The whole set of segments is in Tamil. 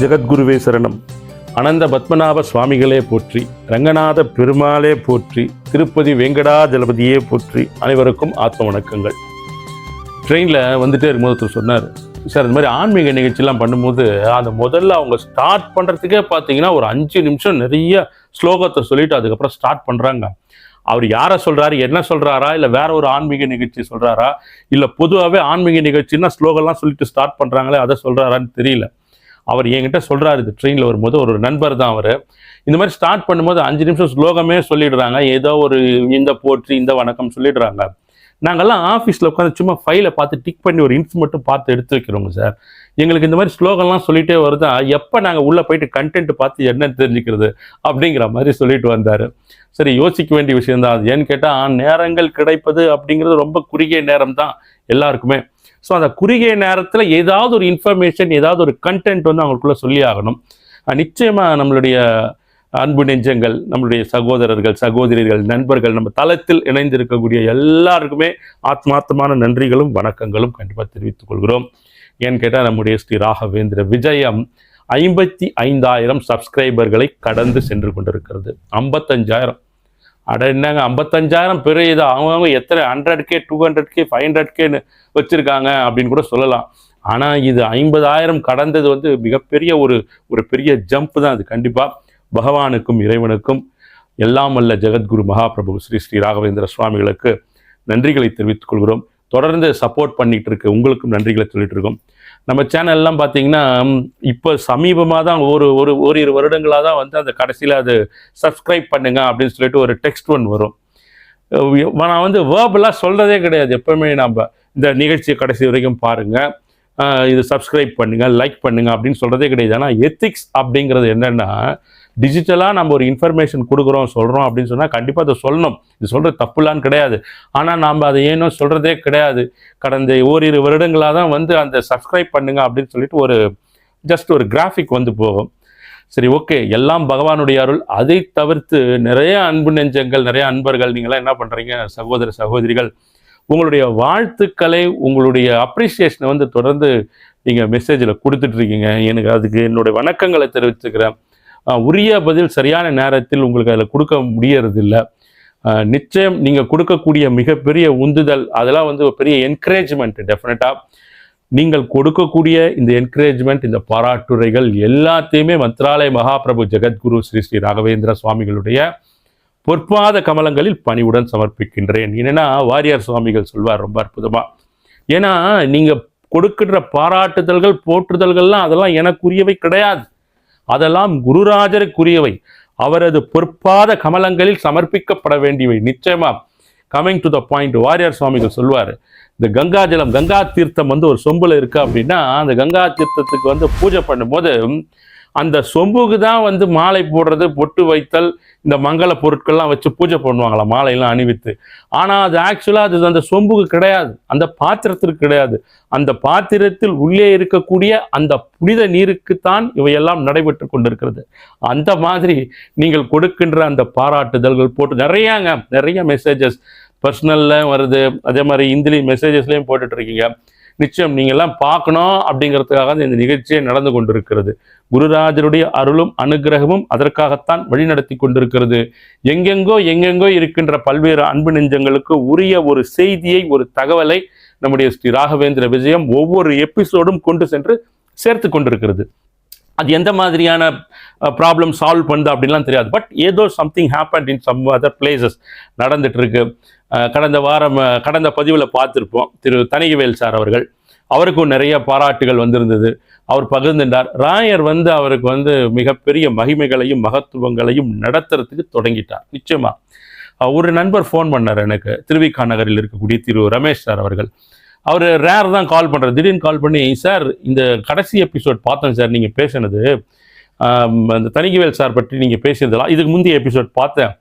ஜெகத்குருவே சரணம். அனந்த பத்மநாப சுவாமிகளே போற்றி, ரங்கநாத பெருமாளே போற்றி, திருப்பதி வெங்கடாஜலபதியே போற்றி. அனைவருக்கும் ஆத்ம வணக்கங்கள். ட்ரெயினில் வந்துட்டே இருக்கும்போது ஒருத்தர் சொன்னார், சார் இந்த மாதிரி ஆன்மீக நிகழ்ச்சிலாம் பண்ணும்போது அந்த முதல்ல அவங்க ஸ்டார்ட் பண்ணுறதுக்கே பார்த்தீங்கன்னா ஒரு 5 நிமிஷம் நிறைய ஸ்லோகத்தை சொல்லிட்டு அதுக்கப்புறம் ஸ்டார்ட் பண்ணுறாங்க. அவர் யாரை சொல்கிறாரு, என்ன சொல்கிறாரா, இல்லை வேற ஒரு ஆன்மீக நிகழ்ச்சி சொல்கிறாரா, இல்லை பொதுவாகவே ஆன்மீக நிகழ்ச்சின்னா ஸ்லோகம்லாம் சொல்லிட்டு ஸ்டார்ட் பண்ணுறாங்களே அதை சொல்கிறாரான்னு தெரியல. அவர் என்கிட்ட சொல்கிறாரு, இது ட்ரெயினில் வரும்போது ஒரு நண்பர் தான் அவர், இந்த மாதிரி ஸ்டார்ட் பண்ணும்போது 5 நிமிஷம் ஸ்லோகமே சொல்லிடுறாங்க, ஏதோ ஒரு இந்த போற்றி இந்த வணக்கம் சொல்லிடுறாங்க. நாங்கள்லாம் ஆஃபீஸில் உட்காந்து சும்மா ஃபைலை பார்த்து டிக் பண்ணி ஒரு இன்ஸ் மட்டும் பார்த்து எடுத்து வைக்கிறோங்க சார். எங்களுக்கு இந்த மாதிரி ஸ்லோகம்லாம் சொல்லிகிட்டே வருதா, எப்போ நாங்கள் உள்ளே போயிட்டு கண்டென்ட் பார்த்து என்னன்னு தெரிஞ்சுக்கிறது அப்படிங்கிற மாதிரி சொல்லிட்டு வந்தார். சரி, யோசிக்க வேண்டிய விஷயம்தான் அது. ஏன்னு கேட்டால் நேரங்கள் கிடைப்பது அப்படிங்கிறது ரொம்ப குறுகிய நேரம் தான் எல்லாருக்குமே. ஸோ அந்த குறுகிய நேரத்தில் ஏதாவது ஒரு இன்ஃபர்மேஷன், ஏதாவது ஒரு கண்டென்ட் வந்து அவங்களுக்குள்ள சொல்லி ஆகணும். நிச்சயமாக நம்மளுடைய அன்பு நெஞ்சங்கள், நம்மளுடைய சகோதரர்கள், சகோதரிகள், நண்பர்கள், நம்ம தளத்தில் இணைந்திருக்கக்கூடிய எல்லாருக்குமே ஆத்மார்த்தமான நன்றிகளும் வணக்கங்களும் கண்டிப்பாக தெரிவித்துக் கொள்கிறோம். ஏன்னு கேட்டால் நம்முடைய ஸ்ரீ ராகவேந்திர விஜயம் 55,000 சப்ஸ்கிரைபர்களை கடந்து சென்று கொண்டிருக்கிறது. 55,000 அட என்னங்க 55,000 பெரிய இது. அவங்க எத்தனை 100K 200K 500Kன்னு வச்சுருக்காங்க அப்படின்னு கூட சொல்லலாம். ஆனால் இது 50,000 கடந்தது வந்து மிகப்பெரிய ஒரு பெரிய ஜம்ப் தான் அது. கண்டிப்பாக பகவானுக்கும் இறைவனுக்கும் எல்லாம் வல்ல ஜெகத்குரு மகாபிரபு ஸ்ரீ ராகவேந்திர சுவாமிகளுக்கு நன்றிகளை தெரிவித்துக் கொள்கிறோம். தொடர்ந்து சப்போர்ட் பண்ணிகிட்டு இருக்கு உங்களுக்கும் நன்றிகளை சொல்லிட்டு இருக்கோம். நம்ம சேனல்லாம் பார்த்தீங்கன்னா இப்போ சமீபமாக தான் ஓரிரு வருடங்களாக தான் வந்து அந்த கடைசியில் அது சப்ஸ்கிரைப் பண்ணுங்க அப்படின்னு சொல்லிட்டு ஒரு டெக்ஸ்ட் ஒன்று வரும். நான் வந்து வேர்பலாக சொல்கிறதே கிடையாது. எப்பவுமே நம்ம இந்த நிகழ்ச்சியை கடைசி வரைக்கும் பாருங்கள், இது சப்ஸ்கிரைப் பண்ணுங்கள், லைக் பண்ணுங்கள் அப்படின்னு சொல்கிறதே கிடையாது. ஆனால் எத்திக்ஸ் அப்படிங்கிறது என்னென்னா, டிஜிட்டலாக நம்ம ஒரு இன்ஃபர்மேஷன் கொடுக்குறோம் சொல்கிறோம் அப்படின்னு சொன்னால் கண்டிப்பாக அதை சொல்லணும். இது சொல்கிறது தப்புலான்னு கிடையாது. ஆனால் நாம் அதை ஏனோ சொல்கிறதே கிடையாது. கடந்த ஓரிரு வருடங்களாக தான் வந்து அந்த சப்ஸ்கிரைப் பண்ணுங்க அப்படின்னு சொல்லிட்டு ஜஸ்ட் ஒரு கிராஃபிக் வந்து போகும். சரி, ஓகே, எல்லாம் பகவானுடைய அருள். அதை தவிர்த்து நிறைய அன்பு நெஞ்சங்கள், நிறைய அன்பர்கள் நீங்களாம் என்ன பண்ணுறீங்க, சகோதர சகோதரிகள், உங்களுடைய வாழ்த்துக்களை, உங்களுடைய அப்ரிசியேஷனை வந்து தொடர்ந்து நீங்கள் மெசேஜில் கொடுத்துட்ருக்கீங்க. எனக்கு அதுக்கு என்னுடைய வணக்கங்களை தெரிவிச்சுக்கிறேன். உரிய பதில் சரியான நேரத்தில் உங்களுக்கு அதில் கொடுக்க முடியறதில்லை. நிச்சயம் நீங்கள் கொடுக்கக்கூடிய மிகப்பெரிய உந்துதல், அதெல்லாம் வந்து ஒரு பெரிய என்கரேஜ்மெண்ட். டெஃபினட்டாக நீங்கள் கொடுக்கக்கூடிய இந்த என்கரேஜ்மெண்ட், இந்த பாராட்டுரைகள் எல்லாத்தையுமே மந்த்ராலய மகாபிரபு ஜெகத்குரு ஸ்ரீ ராகவேந்திர சுவாமிகளுடைய பொற்பாத கமலங்களில் பணிவுடன் சமர்ப்பிக்கின்றேன். என்னன்னா வாரியார் சுவாமிகள் சொல்வார் ரொம்ப அற்புதமாக. ஏன்னா நீங்கள் கொடுக்கின்ற பாராட்டுதல்கள், போற்றுதல்கள்லாம் அதெல்லாம் எனக்குரியவை கிடையாது, அதெல்லாம் குருராஜருக்குரியவை, அவரது பொற்பாத கமலங்களில் சமர்ப்பிக்கப்பட வேண்டியவை. நிச்சயமா coming to the point, Variyar சுவாமிகள் சொல்வார், இந்த கங்கா ஜலம், கங்கா தீர்த்தம் வந்து ஒரு சொம்புல இருக்கு அப்படின்னா, அந்த கங்கா தீர்த்தத்துக்கு வந்து பூஜை பண்ணும்போது அந்த சொம்புக்கு தான் வந்து மாலை போடுறது, பொட்டு வைத்தல், இந்த மங்கள பொருட்கள்லாம் வச்சு பூஜை பண்ணுவாங்களா, மாலையெல்லாம் அணிவித்து. ஆனால் அது ஆக்சுவலாக அது அந்த சொம்புக்கு கிடையாது, அந்த பாத்திரத்திற்கு கிடையாது. அந்த பாத்திரத்தில் உள்ளே இருக்கக்கூடிய அந்த புனித நீருக்குத்தான் இவையெல்லாம் நடைபெற்று கொண்டிருக்கிறது. அந்த மாதிரி நீங்கள் கொடுக்கின்ற அந்த பாராட்டுதல்கள் போட்டு நிறைய மெசேஜஸ் பர்சனலில் வருது, அதே மாதிரி இந்திலையும் மெசேஜஸ்லேயும் போட்டுட்ருக்கீங்க. நிச்சயம் நீங்கள்லாம் பார்க்கணும் அப்படிங்கிறதுக்காக இந்த நிகழ்ச்சியே நடந்து கொண்டிருக்கிறது. குருராஜருடைய அருளும் அனுகிரகமும் அதற்காகத்தான் வழிநடத்தி கொண்டிருக்கிறது. எங்கெங்கோ இருக்கின்ற பல்வேறு அன்பு நெஞ்சங்களுக்கு உரிய ஒரு செய்தியை, ஒரு தகவலை நம்முடைய ஸ்ரீ ராகவேந்திர விஜயம் ஒவ்வொரு எபிசோடும் கொண்டு சென்று சேர்த்து கொண்டிருக்கிறது. அது எந்த மாதிரியான ப்ராப்ளம் சால்வ் பண்ணுது அப்படின்லாம் தெரியாது. பட் ஏதோ something happen in some other places நடந்துட்டு இருக்கு. கடந்த பதிவில் பார்த்துருப்போம், திரு தணிகவேல் சார் அவர்கள், அவருக்கும் நிறைய பாராட்டுகள் வந்திருந்தது. அவர் பகிர்ந்துட்டார். ராயர் வந்து அவருக்கு வந்து மிகப்பெரிய மகிமைகளையும் மகத்துவங்களையும் நடத்துறதுக்கு தொடங்கிட்டார். நிச்சயமா ஒரு நண்பர் ஃபோன் பண்ணார் எனக்கு, திருவிக்கா நகரில் இருக்கக்கூடிய திரு ரமேஷ் சார் அவர்கள். அவர் ரேர் தான் கால் பண்ணுறாரு. திடீர்னு கால் பண்ணி, சார் இந்த கடைசி எபிசோட் பார்த்தேன் சார், நீங்கள் பேசினது அந்த தணிகவேல் சார் பற்றி நீங்கள் பேசியதெல்லாம், இதுக்கு முந்தைய எபிசோட் பார்த்தேன்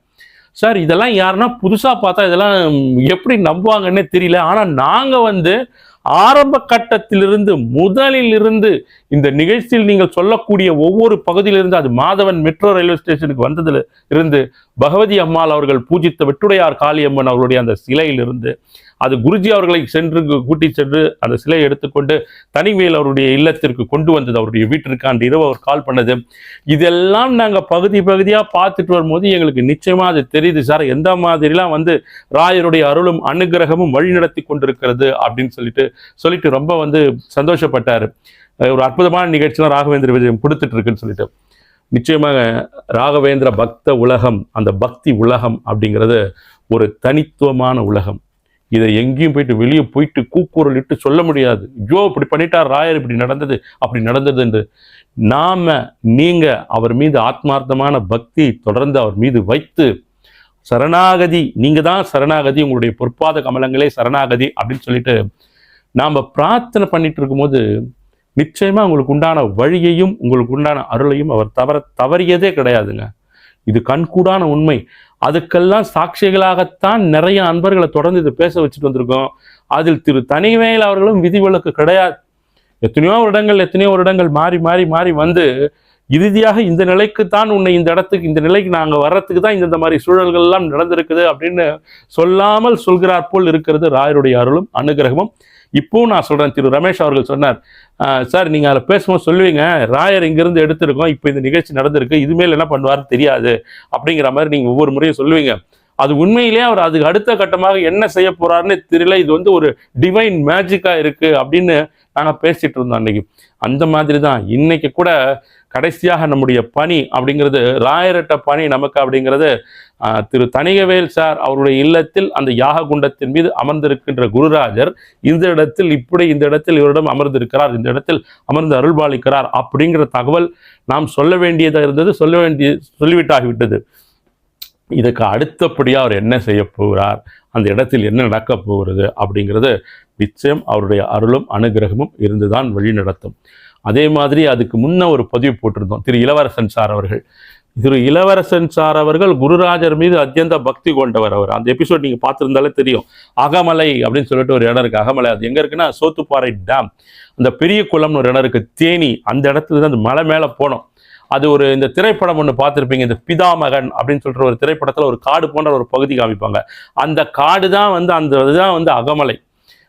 சார், இதெல்லாம் யாருன்னா புதுசாக பார்த்தா இதெல்லாம் எப்படி நம்புவாங்கன்னே தெரியல. ஆனால் நாங்கள் வந்து ஆரம்ப கட்டத்திலிருந்து, முதலிலிருந்து இந்த நிகழ்ச்சியில் நீங்கள் சொல்லக்கூடிய ஒவ்வொரு பகுதியிலிருந்து, அது மாதவன் மெட்ரோ ரயில்வே ஸ்டேஷனுக்கு வந்ததில் இருந்து, பகவதி அம்மாள் அவர்கள் பூஜித்த வெட்டுடையார் காளியம்மன் அவர்களுடைய அந்த சிலையிலிருந்து, அது குருஜி அவர்களை கூட்டி சென்று அந்த சிலையை எடுத்துக்கொண்டு தனிமையில் அவருடைய இல்லத்திற்கு கொண்டு வந்தது, அவருடைய வீட்டிற்கு அன்று இரவு அவர் கால் பண்ணது, இதெல்லாம் நாங்கள் பகுதியாக பார்த்துட்டு வரும்போது எங்களுக்கு நிச்சயமா அது தெரியுது சார், எந்த மாதிரிலாம் வந்து ராயருடைய அருளும் அனுகிரகமும் வழி நடத்தி கொண்டிருக்கிறது அப்படின்னு சொல்லிட்டு ரொம்ப வந்து சந்தோஷப்பட்டாரு. ஒரு அற்புதமான நிகழ்ச்சிலாம் ராகவேந்திர விஜயம் கொடுத்துட்டு இருக்குன்னு சொல்லிட்டு. நிச்சயமாக ராகவேந்திர பக்த உலகம், அந்த பக்தி உலகம் அப்படிங்கிறது ஒரு தனித்துவமான உலகம். இதை எங்கேயும் போயிட்டு வெளியே போயிட்டு கூக்குரல் இட்டு சொல்ல முடியாது, ஐயோ இப்படி பண்ணிட்டார் ராயர், இப்படி நடந்தது அப்படி நடந்தது என்று. நீங்க அவர் மீது ஆத்மார்த்தமான பக்தி தொடர்ந்து அவர் மீது வைத்து சரணாகதி, நீங்க தான் சரணாகதி, உங்களுடைய பொற்பாத கமலங்களே சரணாகதி அப்படின்னு சொல்லிட்டு நாம பிரார்த்தனை பண்ணிட்டு இருக்கும்போது நிச்சயமா உங்களுக்கு உண்டான வழியையும் உங்களுக்கு உண்டான அருளையும் அவர் தவறியதே கிடையாதுங்க. இது கண்கூடான உண்மை. அதுக்கெல்லாம் சாட்சிகளாகத்தான் நிறைய அன்பர்களை தொடர்ந்து இதை பேச வச்சுட்டு வந்திருக்கோம். அதில் திரு தனிவேல் அவர்களும் விதிவிலக்கு கிடையாது. எத்தனையோ வருடங்கள் மாறி மாறி மாறி வந்து இறுதியாக இந்த நிலைக்குத்தான் உன்னை இந்த இடத்துக்கு, இந்த நிலைக்கு நாங்கள் வர்றதுக்கு தான் இந்த மாதிரி சூழல்கள் எல்லாம் நடந்திருக்குது அப்படின்னு சொல்லாமல் சொல்கிறார் போல் இருக்கிறது ராயருடைய அருளும் அனுகிரகமும். இப்பவும் நான் சொல்றேன், திரு ரமேஷ் அவர்கள் சொன்னார், சார் நீங்க அதில் பேசும்போது சொல்லுவீங்க ராயர் இங்கிருந்து எடுத்திருக்கோம், இப்போ இந்த நிகழ்ச்சி நடந்திருக்கு, இதுமேல் என்ன பண்ணுவாருன்னு தெரியாது அப்படிங்கிற மாதிரி நீங்க ஒவ்வொரு முறையும் சொல்லுவீங்க. அது உண்மையிலேயே அவர் அதுக்கு அடுத்த கட்டமாக என்ன செய்ய போறாருன்னு தெரியல. இது வந்து ஒரு டிவைன் மேஜிக்கா இருக்கு அப்படின்னு நாங்கள் பேசிட்டு இருந்தோம் அன்னைக்கு. அந்த மாதிரி தான் இன்னைக்கு கூட கடைசியாக நம்முடைய பணி அப்படிங்கிறது, ராயரட்ட பணி நமக்கு அப்படிங்கிறது, திரு தனிகவேல் சார் அவருடைய இல்லத்தில் அந்த யாக குண்டத்தின் மீது அமர்ந்திருக்கின்ற குருராஜர் இந்த இடத்தில் இவரிடம் அமர்ந்திருக்கிறார், இந்த இடத்தில் அமர்ந்து அருள்பாலிக்கிறார் அப்படிங்கிற தகவல் நாம் சொல்ல வேண்டியதாக இருந்தது, சொல்லிவிட்டாகிவிட்டது. இதுக்கு அடுத்தபடியாக அவர் என்ன செய்ய போகிறார், அந்த இடத்தில் என்ன நடக்கப் போகிறது அப்படிங்கிறது நிச்சயம் அவருடைய அருளும் அனுகிரகமும் இருந்துதான் வழி நடத்தும். அதே மாதிரி அதுக்கு முன்ன ஒரு பதிவு போட்டிருந்தோம். திரு இளவரசன் சார் அவர்கள் குருராஜர் மீது அத்தியந்த பக்தி கொண்டவர். அவர் அந்த எபிசோட் நீங்க பார்த்துருந்தாலே தெரியும். அகமலை அப்படின்னு சொல்லிட்டு ஒரு இடம் இருக்கு. அகமலை அது எங்க இருக்குன்னா சோத்துப்பாறை டேம், அந்த பெரிய குளம்னு ஒரு இடம் இருக்கு, தேனி. அந்த இடத்துல தான் அந்த மலை மேலே போனோம். அது ஒரு இந்த திரைப்படம் ஒன்று பார்த்துருப்பீங்க, இந்த பிதாமகன் அப்படின்னு சொல்ற ஒரு திரைப்படத்தில் ஒரு காடு போன்ற ஒரு பகுதி காமிப்பாங்க. அந்த காடு தான் வந்து அந்த இதுதான் வந்து அகமலை.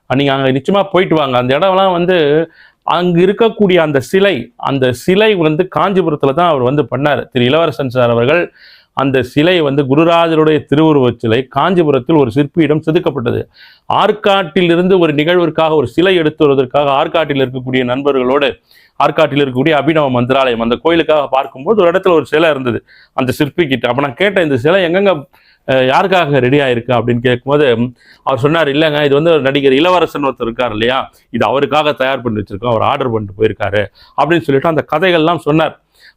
நீங்கள் அங்கே நிச்சயமாக போயிட்டு வாங்க. அந்த இடம்லாம் வந்து அங்கே இருக்கக்கூடிய அந்த சிலை வந்து காஞ்சிபுரத்தில் தான் அவர் வந்து பண்ணார். திரு இளவரசன் சார் அவர்கள் அந்த சிலை வந்து குருராஜருடைய திருவுருவச் சிலை காஞ்சிபுரத்தில் ஒரு சிற்பியிடம் செதுக்கப்பட்டது. ஆற்காட்டிலிருந்து ஒரு நிகழ்விற்காக ஒரு சிலை எடுத்து வருவதற்காக ஆற்காட்டில் இருக்கக்கூடிய நண்பர்களோடு, ஆற்காட்டில் இருக்கக்கூடிய அபிநவ மந்திராலயம் அந்த கோயிலுக்காக பார்க்கும்போது ஒரு இடத்துல ஒரு சிலை இருந்தது அந்த சிற்பி கிட்ட. அப்போ நான் கேட்டேன், இந்த சிலை எங்கெங்க யாருக்காக ரெடி ஆயிருக்கு அப்படின்னு கேட்கும்போது அவர் சொன்னார், இல்லைங்க இது வந்து நடிகர் இளவரசன் ஒருத்தர் இருக்கார் இல்லையா, இது அவருக்காக தயார் பண்ணி வச்சிருக்கோம், அவர் ஆர்டர் பண்ணிட்டு போயிருக்காரு அப்படின்னு சொல்லிட்டு அந்த கதைகள்லாம் சொன்னார்.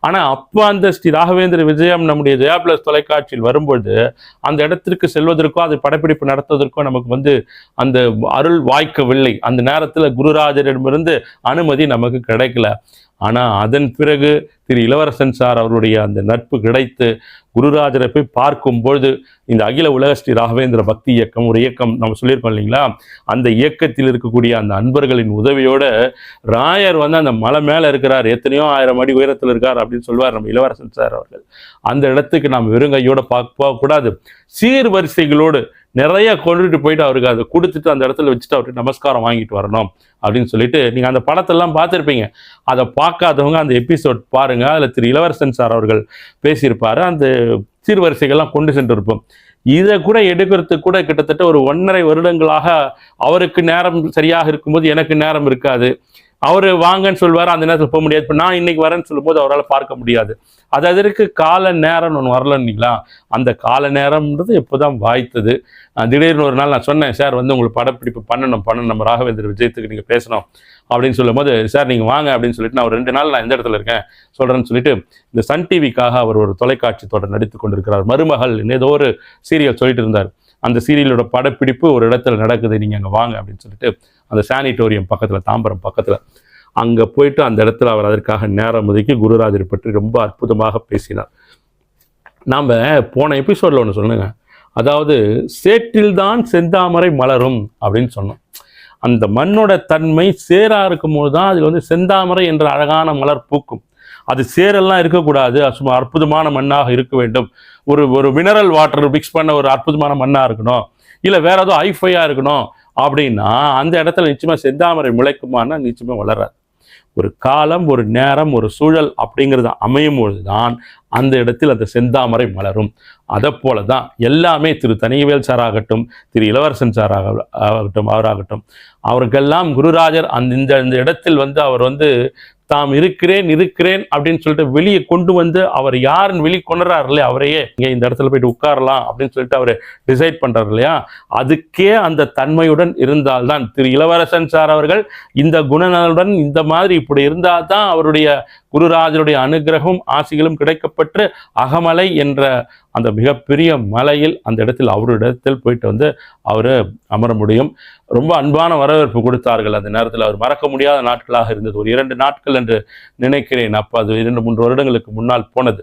ஆனால் அப்போ அந்த ஸ்ரீ ராகவேந்திர விஜயம் நம்முடைய ஜெயா பிளஸ் தொலைக்காட்சியில் வரும்பொழுது அந்த இடத்திற்கு செல்வதற்கோ அது படப்பிடிப்பு நடத்துவதற்கோ நமக்கு வந்து அந்த அருள் வாய்க்கவில்லை. அந்த நேரத்தில் குருராஜரிடமிருந்து அனுமதி நமக்கு கிடைக்கல. ஆனால் அதன் பிறகு திரு இளவரசன் சார் அவருடைய அந்த நட்பு கிடைத்து குருராஜரை போய் பார்க்கும்பொழுது இந்த அகில உலக ஸ்ரீ ராகவேந்திர பக்தி இயக்கம் ஒரு இயக்கம் நம்ம சொல்லியிருக்கோம் இல்லைங்களா, அந்த இயக்கத்தில் இருக்கக்கூடிய அந்த அன்பர்களின் உதவியோட ராயர் வந்து அந்த மலை மேலே இருக்கிறார், எத்தனையோ 1000 அடி உயரத்தில் இருக்கார் அப்படின்னு சொல்லுவார் நம்ம இளவரசன் சார் அவர்கள். அந்த இடத்துக்கு நாம் வெறுங்கையோட போகக்கூடாது, சீர்வரிசைகளோடு நிறைய கொண்டுட்டு போயிட்டு அவருக்கு அதை கொடுத்துட்டு அந்த இடத்துல வச்சுட்டு அவருக்கு நமஸ்காரம் வாங்கிட்டு வரணும் அப்படின்னு சொல்லிட்டு நீங்கள் அந்த படத்தெல்லாம் பார்த்துருப்பீங்க. அதை பார்க்காதவங்க அந்த எபிசோட் பாருங்க. அதில் திரு இளவரசன் சார் அவர்கள் பேசியிருப்பாரு. அந்த சீர்வரிசைகள்லாம் கொண்டு சென்று இருப்போம். இதை கூட எடுக்கிறதுக்கு கூட கிட்டத்தட்ட ஒரு 1.5 வருடங்களாக அவருக்கு நேரம் சரியாக இருக்கும்போது எனக்கு நேரம் இருக்காது. அவர் வாங்கன்னு சொல்லுவார், அந்த நேரத்தில் போக முடியாது. இப்போ நான் இன்னைக்கு வரேன்னு சொல்லும்போது அவரால் பார்க்க முடியாது. அதற்கு கால நேரம்னு ஒன்று வரல இல்லைங்களா, அந்த கால நேரம்ன்றது எப்போதான் வாய்த்தது. திடீர்னு ஒரு நாள் நான் சொன்னேன், சார் வந்து உங்களுக்கு படப்பிடிப்பு பண்ணணும் நம்ம ராகவேந்திர விஜயத்துக்கு நீங்கள் பேசணும் அப்படின்னு சொல்லும்போது, சார் நீங்கள் வாங்க அப்படின்னு சொல்லிட்டு நான் ஒரு 2 நாள் நான் எந்த இடத்துல இருக்கேன் சொல்கிறேன்னு சொல்லிட்டு இந்த சன் டிவிக்காக அவர் ஒரு தொலைக்காட்சி தொடர் நடித்து கொண்டிருக்கிறார். மருமகள் ஏதோ ஒரு சீரியல் சொல்லிட்டு இருந்தார். அந்த சீரியலோட படப்பிடிப்பு ஒரு இடத்துல நடக்குது, நீங்கள் அங்கே வாங்க அப்படின்னு சொல்லிட்டு அந்த சானிட்டோரியம் பக்கத்தில், தாம்பரம் பக்கத்தில், அங்கே போயிட்டு அந்த இடத்துல அவர் அதற்காக நேரம் ஒதுக்கி குருராஜரை பற்றி ரொம்ப அற்புதமாக பேசினார். நாம் போன எபிசோடில் ஒன்று சொன்னேங்க, அதாவது சேற்றில்தான் செந்தாமரை மலரும் அப்படின்னு சொன்னோம். அந்த மண்ணோட தன்மை சேராக இருக்கும்போது தான் அதில் வந்து செந்தாமரை என்ற அழகான மலர் பூக்கும். அது சேரெல்லாம் இருக்கக்கூடாது, சும்மா அற்புதமான மண்ணாக இருக்க வேண்டும். ஒரு மினரல் வாட்டர் மிக்ஸ் பண்ண ஒரு அற்புதமான மண்ணாக இருக்கணும், இல்லை வேற ஏதோ ஐஃபையாக இருக்கணும் அப்படின்னா அந்த இடத்துல நிச்சயமாக செந்தாமரை முளைக்குமானா நிச்சயமாக வளராது. ஒரு காலம், ஒரு நேரம், ஒரு சூழல் அப்படிங்கிறது அமையும் பொழுதுதான் அந்த இடத்தில் அந்த செந்தாமரை மலரும். அதை போல தான் எல்லாமே திரு தனிவேல் சாராகட்டும், திரு இளவரசன் ஆகட்டும், அவராகட்டும், அவருக்கெல்லாம் குருராஜர் இந்த இடத்தில் அவர் தாம் இருக்கிறேன் அப்படின்னு சொல்லிட்டு வெளியே கொண்டு வந்து அவர் யாருன்னு வெளியே கொண்டுறாரு இல்லையா, அவரையே இங்கே இந்த இடத்துல போயிட்டு உட்காரலாம் அப்படின்னு சொல்லிட்டு அவர் டிசைட் பண்றாரு இல்லையா, அதுக்கே அந்த தன்மையுடன் இருந்தால்தான் திரு இளவரசன் சார் அவர்கள் இந்த குணநலுடன் இந்த மாதிரி இப்படி இருந்தால்தான் அவருடைய குருராஜருடைய அனுகிரகம் ஆசிகளும் கிடைக்கப்பட்டு அகமலை என்ற அந்த மிகப்பெரிய மலையில் அந்த இடத்தில் அவரிடத்தில் போயிட்டு அவர் அமர முடியும். ரொம்ப அன்பான வரவேற்பு கொடுத்தார்கள். அந்த நேரத்தில் அவர் மறக்க முடியாத நாட்களாக இருந்தது. ஒரு 2 நாட்கள் என்று நினைக்கிறேன். அப்போ அது 2-3 வருடங்களுக்கு முன்னால் போனது.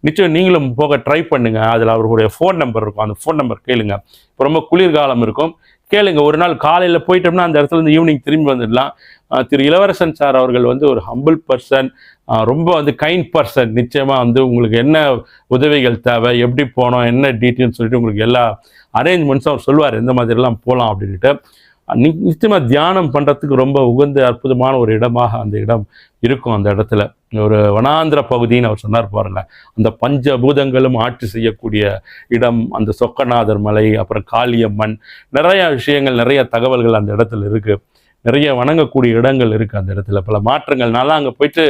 நிச்சயம் நீங்களும் போக ட்ரை பண்ணுங்க. அதில் அவர்களுடைய ஃபோன் நம்பர் இருக்கும். அந்த ஃபோன் நம்பர் கேளுங்க. இப்போ ரொம்ப குளிர்காலம் இருக்கும், கேளுங்க. ஒரு நாள் காலையில் போயிட்டோம்னா அந்த இடத்துல இருந்து ஈவினிங் திரும்பி வந்துடலாம். திரு இளவரசன் சார் அவர்கள் ஒரு ஹம்பிள் பர்சன், ரொம்ப கைண்ட் பர்சன். நிச்சயமாக உங்களுக்கு என்ன உதவிகள் தேவை, எப்படி போனோம், என்ன டீட்டெயில்ஸ் சொல்லிட்டு உங்களுக்கு எல்லா அரேஞ்ச்மெண்ட்ஸும் அவர் சொல்லுவார், எந்த மாதிரிலாம் போகலாம் அப்படின்ட்டு. நிச்சயமாக தியானம் பண்ணுறதுக்கு ரொம்ப உகந்த அற்புதமான ஒரு இடமாக அந்த இடம் இருக்கும். அந்த இடத்துல ஒரு வனாந்திர பகுதின்னு அவர் சொன்னார் பாருங்க. அந்த பஞ்சபூதங்களும் ஆட்சி செய்யக்கூடிய இடம் அந்த சொக்கநாதர் மலை, அப்புறம் காளியம்மன், நிறைய விஷயங்கள், நிறைய தகவல்கள் அந்த இடத்துல இருக்குது. நிறைய வணங்கக்கூடிய இடங்கள் இருக்குது அந்த இடத்துல. பல மாற்றங்கள்னால அங்கே போயிட்டு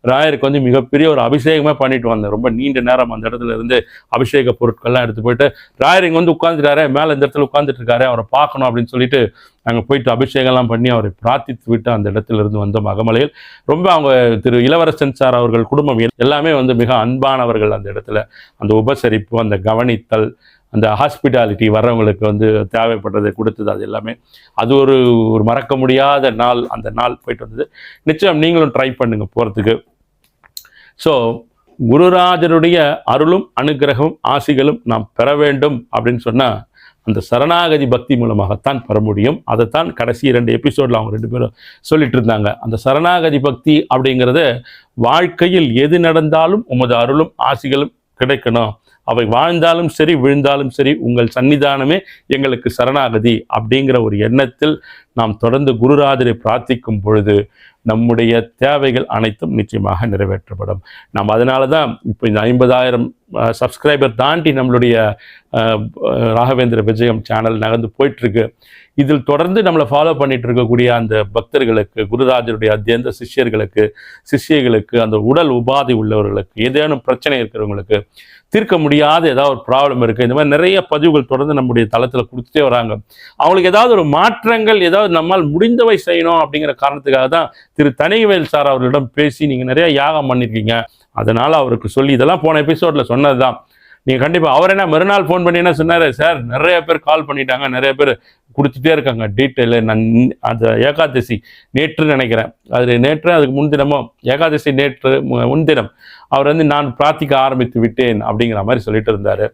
ராயருக்கு மிகப்பெரிய ஒரு அபிஷேகமே பண்ணிட்டு வந்தேன். ரொம்ப நீண்ட நேரம் அந்த இடத்துல இருந்து அபிஷேக பொருட்கள்லாம் எடுத்து போயிட்டு ராயர் இங்கே உட்காந்துட்டாரு, மேலே இந்த இடத்துல உட்காந்துட்டு இருக்காரு, அவரை பார்க்கணும் அப்படின்னு சொல்லிட்டு நாங்கள் போயிட்டு அபிஷேகம்லாம் பண்ணி அவரை பிரார்த்தித்து விட்டு அந்த இடத்துல இருந்து வந்தோம் அகமலையில். ரொம்ப அவங்க திரு இளவரசன் சார் அவர்கள் குடும்பம் எல்லாமே மிக அன்பானவர்கள். அந்த இடத்துல அந்த உபசரிப்பு, அந்த கவனித்தல், அந்த ஹாஸ்பிட்டாலிட்டி, வர்றவங்களுக்கு தேவைப்பட்டதை கொடுத்தது, அது எல்லாமே அது ஒரு மறக்க முடியாத நாள். அந்த நாள் போயிட்டு வந்தது. நிச்சயம் நீங்களும் ட்ரை பண்ணுங்க போகிறதுக்கு. ஸோ குருராஜருடைய அருளும் அனுகிரகமும் ஆசிகளும் நாம் பெற வேண்டும் அப்படின்னு சொன்னால் அந்த சரணாகதி பக்தி மூலமாகத்தான் பெற முடியும். அதைத்தான் கடைசி 2 எபிசோடில் அவங்க 2 பேரும் சொல்லிட்டு இருந்தாங்க. அந்த சரணாகதி பக்தி அப்படிங்கிறத வாழ்க்கையில் எது நடந்தாலும் உமது அருளும் ஆசிகளும் கிடைக்கணும், அவை வாழ்ந்தாலும் சரி விழுந்தாலும் சரி உங்கள் சன்னிதானமே எங்களுக்கு சரணாகதி அப்படிங்கிற ஒரு எண்ணத்தில் நாம் தொடர்ந்து குருராஜரை பிரார்த்திக்கும் பொழுது நம்முடைய தேவைகள் அனைத்தும் நிச்சயமாக நிறைவேற்றப்படும். நாம் அதனால தான் இப்போ இந்த 50,000 சப்ஸ்கிரைபர் தாண்டி நம்மளுடைய ராகவேந்திர விஜயம் சேனல் நகர்ந்து போயிட்டுருக்கு. இதில் தொடர்ந்து நம்மளை ஃபாலோ பண்ணிட்டு இருக்கக்கூடிய அந்த பக்தர்களுக்கு, குருராஜருடைய அத்தியந்த சிஷ்யர்களுக்கு, அந்த உடல் உபாதை உள்ளவர்களுக்கு, ஏதேனும் பிரச்சனை இருக்கிறவங்களுக்கு, தீர்க்க முடியாத ஏதாவது ஒரு ப்ராப்ளம் இருக்குது, இந்த மாதிரி நிறைய பதிவுகள் தொடர்ந்து நம்முடைய தளத்தில் கொடுத்துட்டே வராங்க. அவங்களுக்கு ஏதாவது ஒரு மாற்றங்கள், ஏதாவது நம்மால் முடிந்தவை செய்யணும் அப்படிங்கிற காரணத்துக்காக தான் திரு தனிவேல் சார் அவர்களிடம் பேசி நீங்கள் நிறைய யாகம் பண்ணியிருக்கீங்க. அதனால் அவருக்கு சொல்லி, இதெல்லாம் போன எபிசோடில் சொன்னது தான். நீங்கள் கண்டிப்பாக அவர் என்ன மறுநாள் ஃபோன் பண்ணி என்ன சொன்னார், சார் நிறைய பேர் கால் பண்ணிட்டாங்க, நிறைய பேர் கொடுத்துட்டே இருக்காங்க டீட்டெயிலு. நான் அந்த ஏகாதசி நேற்று நினைக்கிறேன், அது நேற்று அதுக்கு முன்தினமோ, ஏகாதசி நேற்று முன்தினம் அவர் நான் பிரார்த்திக்க ஆரம்பித்து விட்டேன் அப்படிங்கிற மாதிரி சொல்லிட்டு இருந்தார்.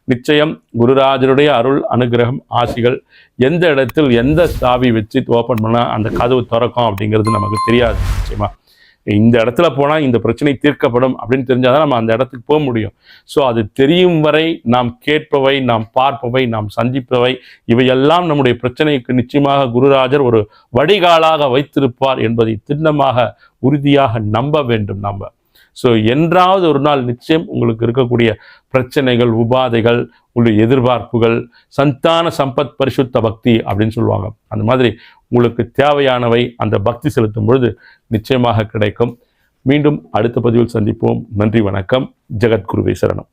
நிச்சயம் குருராஜருடைய அருள் அனுகிரகம் ஆசிகள் எந்த இடத்தில் எந்த சாவி வச்சு ஓப்பன் பண்ணால் அந்த கதவு திறக்கும் அப்படிங்கிறது நமக்கு தெரியாது. நிச்சயமாக இந்த இடத்துல போனால் இந்த பிரச்சனை தீர்க்கப்படும் அப்படின்னு தெரிஞ்சாதான் நம்ம அந்த இடத்துக்கு போக முடியும். ஸோ அது தெரியும் வரை நாம் கேட்பவை, நாம் பார்ப்பவை, நாம் சந்திப்பவை, இவையெல்லாம் நம்முடைய பிரச்சனைக்கு நிச்சயமாக குருராஜர் ஒரு வடிகாலாக வைத்திருப்பார் என்பதை திண்ணமாக உறுதியாக நம்ப வேண்டும் நம்ம. ஸோ என்றாவது ஒரு நாள் நிச்சயம் உங்களுக்கு இருக்கக்கூடிய பிரச்சனைகள், உபாதைகள், உங்களுடைய எதிர்பார்ப்புகள், சந்தான சம்பத் பரிசுத்த பக்தி அப்படின்னு சொல்லுவாங்க, அந்த மாதிரி உங்களுக்கு தேவையானவை அந்த பக்தி செலுத்தும் பொழுது நிச்சயமாக கிடைக்கும். மீண்டும் அடுத்த பதிவில் சந்திப்போம். நன்றி, வணக்கம். ஜெகத்குருவே சரணம்.